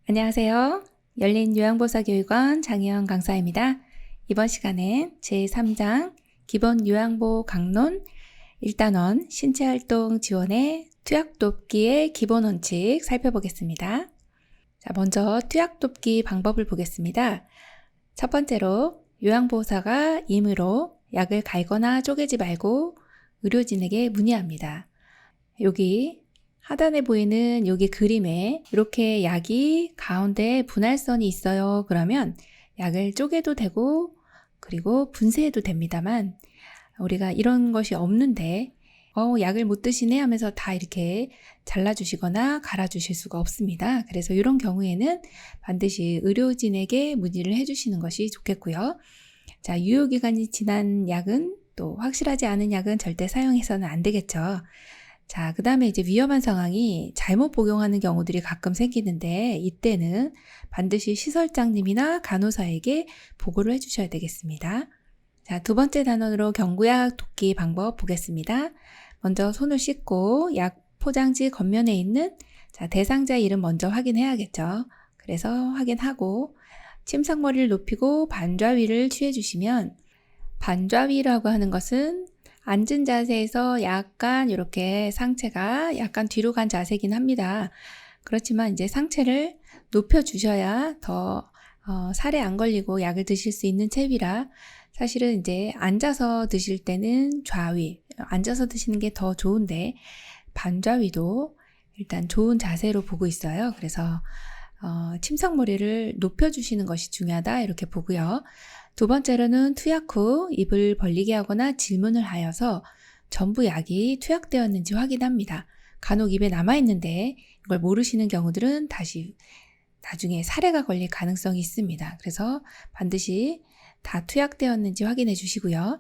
안녕하세요. 열린 요양보호사교육원 장혜영 강사입니다. 이번 시간엔 제3장 기본 요양보호 강론 1단원 신체활동 지원의 투약돕기의 기본 원칙 살펴보겠습니다. 자, 먼저 투약돕기 방법을 보겠습니다. 첫 번째로 요양보호사가 임의로 약을 갈거나 쪼개지 말고 의료진에게 문의합니다. 여기 하단에 보이는 여기 그림에 이렇게 약이 가운데 분할선이 있어요. 그러면 약을 쪼개도 되고 그리고 분쇄해도 됩니다만 우리가 이런 것이 없는데 약을 못 드시네 하면서 다 이렇게 잘라주시거나 갈아주실 수가 없습니다. 그래서 이런 경우에는 반드시 의료진에게 문의를 해주시는 것이 좋겠고요. 자, 유효기간이 지난 약은 또 확실하지 않은 약은 절대 사용해서는 안 되겠죠. 자, 그 다음에 이제 위험한 상황이 잘못 복용하는 경우들이 가끔 생기는데 이때는 반드시 시설장님이나 간호사에게 보고를 해주셔야 되겠습니다. 자, 두 번째 단원으로 경구약 돕기 방법 보겠습니다. 먼저 손을 씻고 약 포장지 겉면에 있는 대상자 이름 먼저 확인해야겠죠. 그래서 확인하고 침상머리를 높이고 반좌위를 취해주시면, 반좌위라고 하는 것은 앉은 자세에서 약간 이렇게 상체가 약간 뒤로 간 자세긴 합니다. 그렇지만 이제 상체를 높여주셔야 더 살에 안 걸리고 약을 드실 수 있는 체위라, 사실은 이제 앉아서 드실 때는 좌위, 앉아서 드시는 게 더 좋은데 반좌위도 일단 좋은 자세로 보고 있어요. 그래서 침상머리를 높여주시는 것이 중요하다 이렇게 보고요. 두 번째로는 투약 후 입을 벌리게 하거나 질문을 하여서 전부 약이 투약되었는지 확인합니다. 간혹 입에 남아있는데 이걸 모르시는 경우들은 다시 나중에 사례가 걸릴 가능성이 있습니다. 그래서 반드시 다 투약되었는지 확인해 주시고요.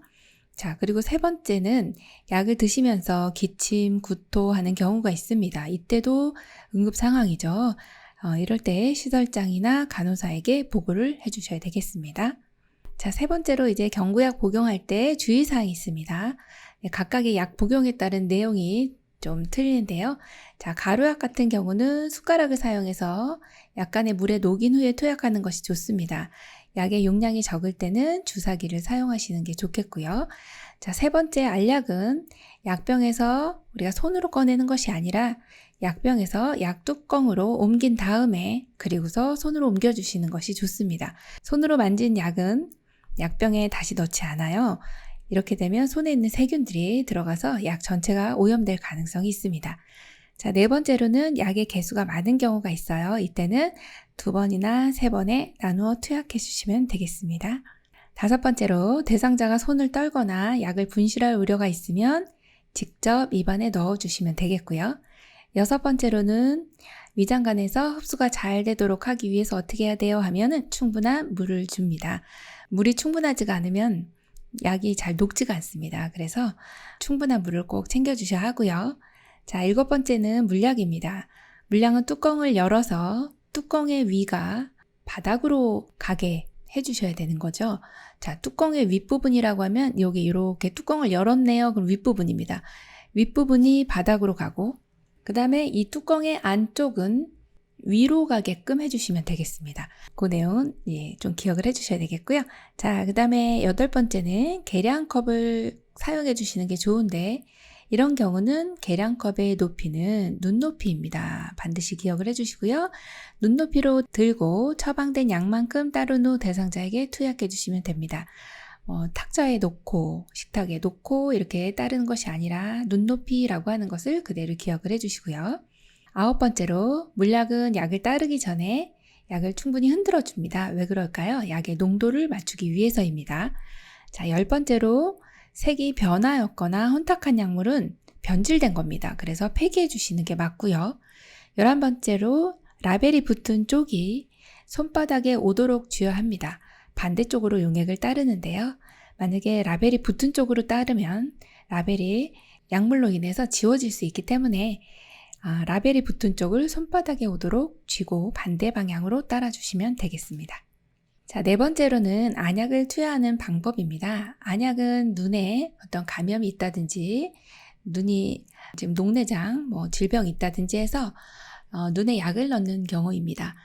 자, 그리고 세 번째는 약을 드시면서 기침, 구토하는 경우가 있습니다. 이때도 응급 상황이죠. 이럴 때 시설장이나 간호사에게 보고를 해주셔야 되겠습니다. 자, 세 번째로 이제 경구약 복용할 때 주의사항이 있습니다. 각각의 약 복용에 따른 내용이 좀 틀리는데요. 자, 가루약 같은 경우는 숟가락을 사용해서 약간의 물에 녹인 후에 투약하는 것이 좋습니다. 약의 용량이 적을 때는 주사기를 사용하시는 게 좋겠고요. 자, 세 번째 알약은 약병에서 우리가 손으로 꺼내는 것이 아니라 약병에서 약 뚜껑으로 옮긴 다음에 그리고서 손으로 옮겨주시는 것이 좋습니다. 손으로 만진 약은 약병에 다시 넣지 않아요. 이렇게 되면 손에 있는 세균들이 들어가서 약 전체가 오염될 가능성이 있습니다. 자, 네 번째로는 약의 개수가 많은 경우가 있어요. 이때는 2번이나 3번에 나누어 투약해 주시면 되겠습니다. 다섯 번째로 대상자가 손을 떨거나 약을 분실할 우려가 있으면 직접 입안에 넣어 주시면 되겠고요. 여섯 번째로는 위장관에서 흡수가 잘 되도록 하기 위해서 어떻게 해야 돼요 하면은 충분한 물을 줍니다. 물이 충분하지가 않으면 약이 잘 녹지가 않습니다. 그래서 충분한 물을 꼭 챙겨주셔야 하고요. 자, 일곱 번째는 물약입니다. 물량은 뚜껑을 열어서 뚜껑의 위가 바닥으로 가게 해주셔야 되는 거죠. 자, 뚜껑의 윗부분이라고 하면 여기 이렇게 뚜껑을 열었네요. 그럼 윗부분입니다. 윗부분이 바닥으로 가고 그 다음에 이 뚜껑의 안쪽은 위로 가게끔 해주시면 되겠습니다. 그 내용은 좀 기억을 해주셔야 되겠고요. 자, 그 다음에 여덟 번째는 계량컵을 사용해 주시는 게 좋은데 이런 경우는 계량컵의 높이는 눈높이입니다. 반드시 기억을 해주시고요. 눈높이로 들고 처방된 약만큼 따른 후 대상자에게 투약해 주시면 됩니다. 탁자에 놓고 식탁에 놓고 이렇게 따르는 것이 아니라 눈높이라고 하는 것을 그대로 기억을 해주시고요. 아홉 번째로 물약은 약을 따르기 전에 약을 충분히 흔들어 줍니다. 왜 그럴까요? 약의 농도를 맞추기 위해서입니다. 자, 열 번째로 색이 변화였거나 혼탁한 약물은 변질된 겁니다. 그래서 폐기해 주시는 게 맞고요. 11번째로 라벨이 붙은 쪽이 손바닥에 오도록 쥐어야 합니다. 반대쪽으로 용액을 따르는데요. 만약에 라벨이 붙은 쪽으로 따르면 라벨이 약물로 인해서 지워질 수 있기 때문에 라벨이 붙은 쪽을 손바닥에 오도록 쥐고 반대 방향으로 따라주시면 되겠습니다. 자, 네 번째로는 안약을 투여하는 방법입니다. 안약은 눈에 어떤 감염이 있다든지 눈이 지금 녹내장, 질병이 있다든지 해서 눈에 약을 넣는 경우입니다.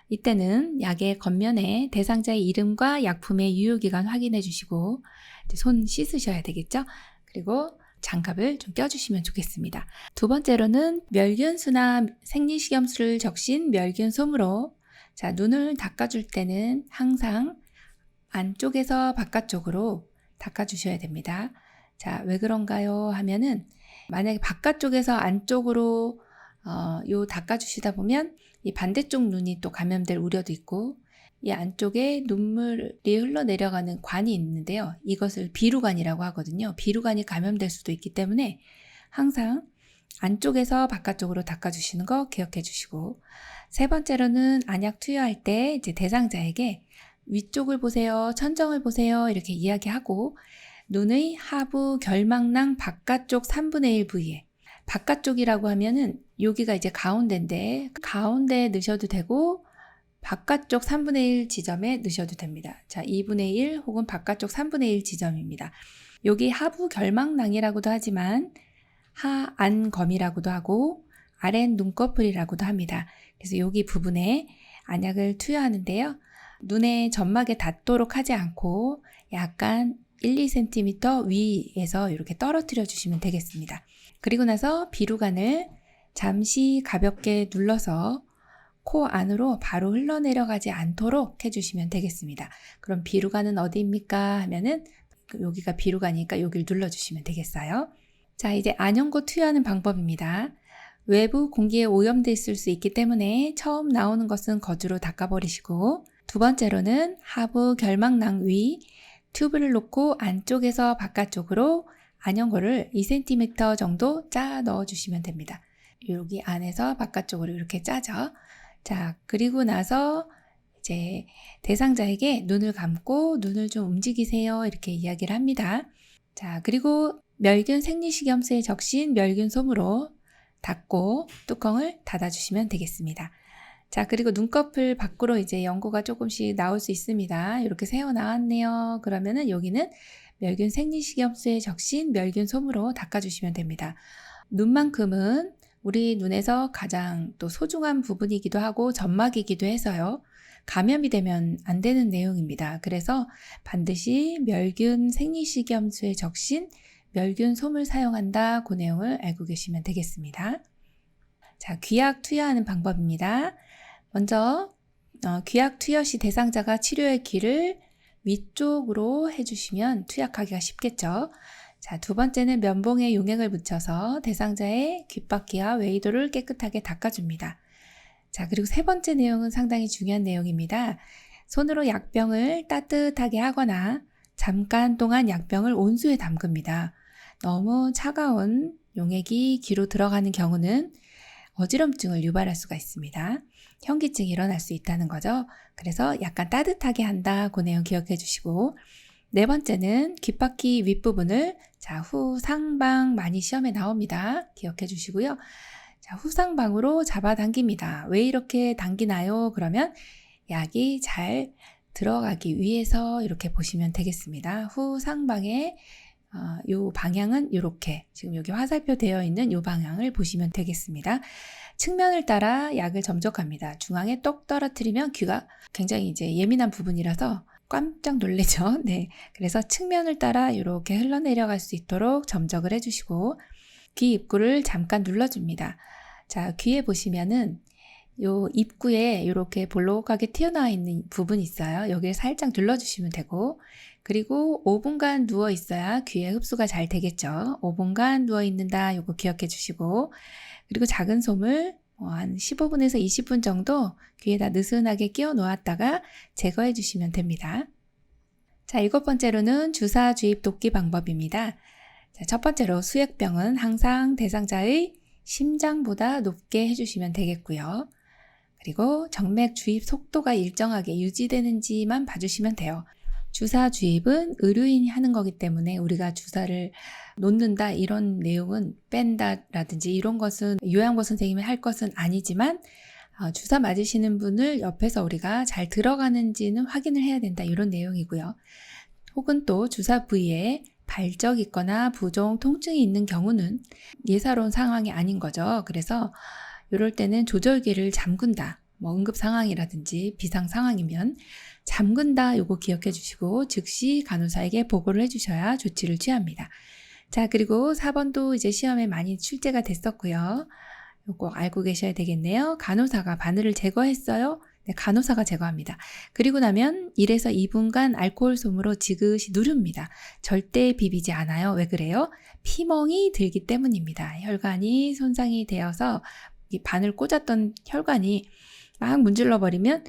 이때는 약의 겉면에 대상자의 이름과 약품의 유효기간 확인해 주시고 이제 손 씻으셔야 되겠죠? 그리고 장갑을 좀 껴주시면 좋겠습니다. 두 번째로는 멸균수나 생리식염수를 적신 멸균솜으로 자, 눈을 닦아줄 때는 항상 안쪽에서 바깥쪽으로 닦아주셔야 됩니다. 자, 왜 그런가요? 하면은 만약에 바깥쪽에서 안쪽으로 요 닦아주시다 보면 이 반대쪽 눈이 또 감염될 우려도 있고 이 안쪽에 눈물이 흘러내려가는 관이 있는데요. 이것을 비루관이라고 하거든요. 비루관이 감염될 수도 있기 때문에 항상 안쪽에서 바깥쪽으로 닦아주시는 거 기억해 주시고 세 번째로는 안약 투여할 때 이제 대상자에게 위쪽을 보세요, 천정을 보세요 이렇게 이야기하고 눈의 하부 결막낭 바깥쪽 3분의 1 부위에 바깥쪽이라고 하면은 여기가 이제 가운데인데 가운데에 넣으셔도 되고 바깥쪽 3분의 1 지점에 넣으셔도 됩니다. 자, 2분의 1 혹은 바깥쪽 3분의 1 지점입니다. 여기 하부 결막낭이라고도 하지만 하안검이라고도 하고 아랫 눈꺼풀이라고도 합니다. 그래서 여기 부분에 안약을 투여하는데요. 눈의 점막에 닿도록 하지 않고 약간 1, 2cm 위에서 이렇게 떨어뜨려 주시면 되겠습니다. 그리고 나서 비루관을 잠시 가볍게 눌러서 코 안으로 바로 흘러내려가지 않도록 해주시면 되겠습니다. 그럼 비루관은 어디입니까? 하면은 여기가 비루관이니까 여기를 눌러주시면 되겠어요. 자, 이제 안연고 투여하는 방법입니다. 외부 공기에 오염돼 있을 수 있기 때문에 처음 나오는 것은 거즈로 닦아버리시고 두 번째로는 하부 결막낭 위 튜브를 놓고 안쪽에서 바깥쪽으로 안연고를 2cm 정도 짜 넣어주시면 됩니다. 여기 안에서 바깥쪽으로 이렇게 짜죠. 자, 그리고 나서 이제 대상자에게 눈을 감고 눈을 좀 움직이세요 이렇게 이야기를 합니다. 자, 그리고 멸균 생리식염수에 적신 멸균솜으로 닫고 뚜껑을 닫아주시면 되겠습니다. 자, 그리고 눈꺼풀 밖으로 이제 연고가 조금씩 나올 수 있습니다. 이렇게 새어 나왔네요. 그러면은 여기는 멸균 생리식염수에 적신 멸균솜으로 닦아주시면 됩니다. 눈만큼은 우리 눈에서 가장 또 소중한 부분이기도 하고 점막이기도 해서요. 감염이 되면 안 되는 내용입니다. 그래서 반드시 멸균 생리식염수에 적신 멸균솜을 사용한다. 그 내용을 알고 계시면 되겠습니다. 자, 귀약 투여하는 방법입니다. 먼저 귀약 투여 시 대상자가 치료의 귀를 위쪽으로 해주시면 투약하기가 쉽겠죠. 자, 두 번째는 면봉에 용액을 묻혀서 대상자의 귓바퀴와 외이도를 깨끗하게 닦아줍니다. 자, 그리고 세 번째 내용은 상당히 중요한 내용입니다. 손으로 약병을 따뜻하게 하거나 잠깐 동안 약병을 온수에 담급니다. 너무 차가운 용액이 귀로 들어가는 경우는 어지럼증을 유발할 수가 있습니다. 현기증이 일어날 수 있다는 거죠. 그래서 약간 따뜻하게 한다. 그 내용 기억해 주시고 네 번째는 귓바퀴 윗부분을 자, 후상방 많이 시험에 나옵니다. 기억해 주시고요. 자, 후상방으로 잡아당깁니다. 왜 이렇게 당기나요? 그러면 약이 잘 들어가기 위해서 이렇게 보시면 되겠습니다. 후상방에 요 방향은 이렇게 지금 여기 화살표 되어 있는 요 방향을 보시면 되겠습니다. 측면을 따라 약을 점적합니다. 중앙에 똑 떨어뜨리면 귀가 굉장히 이제 예민한 부분이라서 깜짝 놀래죠. 네, 그래서 측면을 따라 이렇게 흘러내려갈 수 있도록 점적을 해주시고 귀 입구를 잠깐 눌러줍니다. 자, 귀에 보시면은 요 입구에 이렇게 볼록하게 튀어나와 있는 부분이 있어요. 여기를 살짝 눌러주시면 되고 그리고 5분간 누워 있어야 귀에 흡수가 잘 되겠죠. 5분간 누워 있는다 요거 기억해 주시고 그리고 작은 솜을 한 15분에서 20분 정도 귀에다 느슨하게 끼워 놓았다가 제거해 주시면 됩니다. 자, 일곱 번째로는 주사 주입 돕기 방법입니다. 자, 첫 번째로 수액병은 항상 대상자의 심장보다 높게 해주시면 되겠고요. 그리고 정맥 주입 속도가 일정하게 유지되는지만 봐주시면 돼요. 주사 주입은 의료인이 하는 거기 때문에 우리가 주사를 놓는다 이런 내용은 뺀다라든지 이런 것은 요양보 선생님이 할 것은 아니지만 주사 맞으시는 분을 옆에서 우리가 잘 들어가는지는 확인을 해야 된다 이런 내용이고요. 혹은 또 주사 부위에 발적 있거나 부종, 통증이 있는 경우는 예사로운 상황이 아닌 거죠. 그래서 이럴 때는 조절기를 잠근다. 뭐 응급 상황이라든지 비상 상황이면 잠근다 요거 기억해 주시고 즉시 간호사에게 보고를 해 주셔야 조치를 취합니다. 자, 그리고 4번도 이제 시험에 많이 출제가 됐었고요. 요거 알고 계셔야 되겠네요. 간호사가 바늘을 제거했어요. 네, 간호사가 제거합니다. 그리고 나면 1에서 2분간 알코올 솜으로 지그시 누릅니다. 절대 비비지 않아요. 왜 그래요? 피멍이 들기 때문입니다. 혈관이 손상이 되어서 이 바늘 꽂았던 혈관이 막 문질러 버리면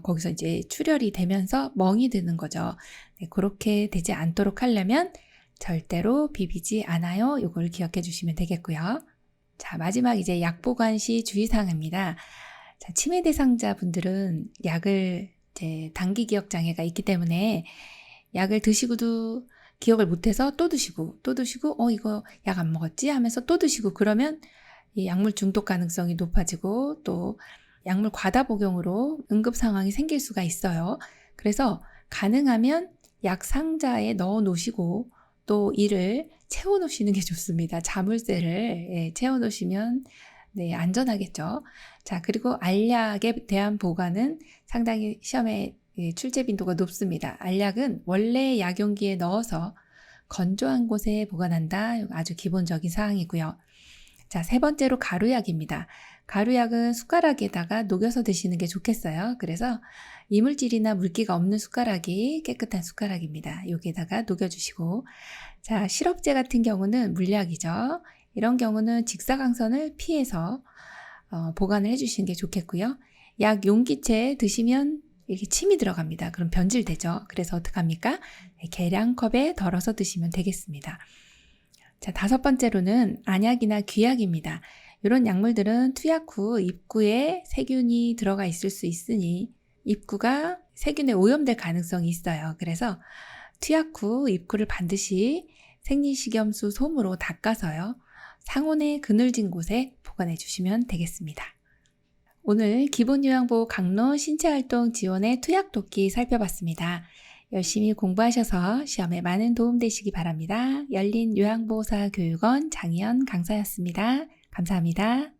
거기서 이제 출혈이 되면서 멍이 드는 거죠. 네, 그렇게 되지 않도록 하려면 절대로 비비지 않아요. 이걸 기억해 주시면 되겠고요. 자, 마지막 이제 약 보관 시 주의사항입니다. 자, 치매 대상자분들은 약을 이제 단기 기억 장애가 있기 때문에 약을 드시고도 기억을 못해서 또 드시고 이거 약 안 먹었지 하면서 또 드시고 그러면 이 약물 중독 가능성이 높아지고 또 약물 과다 복용으로 응급 상황이 생길 수가 있어요. 그래서 가능하면 약 상자에 넣어 놓으시고 또 이를 채워 놓으시는 게 좋습니다. 자물쇠를 채워 놓으시면 네, 안전하겠죠. 자, 그리고 알약에 대한 보관은 상당히 시험에 출제 빈도가 높습니다. 알약은 원래 약용기에 넣어서 건조한 곳에 보관한다. 아주 기본적인 사항이고요. 자, 세 번째로 가루약입니다. 가루약은 숟가락에다가 녹여서 드시는 게 좋겠어요. 그래서 이물질이나 물기가 없는 숟가락이 깨끗한 숟가락입니다. 여기에다가 녹여주시고, 자, 시럽제 같은 경우는 물약이죠. 이런 경우는 직사광선을 피해서 보관을 해주시는 게 좋겠고요. 약 용기채 드시면 이렇게 침이 들어갑니다. 그럼 변질되죠. 그래서 어떡합니까? 계량컵에 덜어서 드시면 되겠습니다. 자, 5번째로는 안약이나 귀약입니다. 이런 약물들은 투약 후 입구에 세균이 들어가 있을 수 있으니 입구가 세균에 오염될 가능성이 있어요. 그래서 투약 후 입구를 반드시 생리식염수 솜으로 닦아서요. 상온에 그늘진 곳에 보관해 주시면 되겠습니다. 오늘 기본요양보 강론 신체활동 지원의 투약독기 살펴봤습니다. 열심히 공부하셔서 시험에 많은 도움 되시기 바랍니다. 열린 요양보호사 교육원 장희연 강사였습니다. 감사합니다.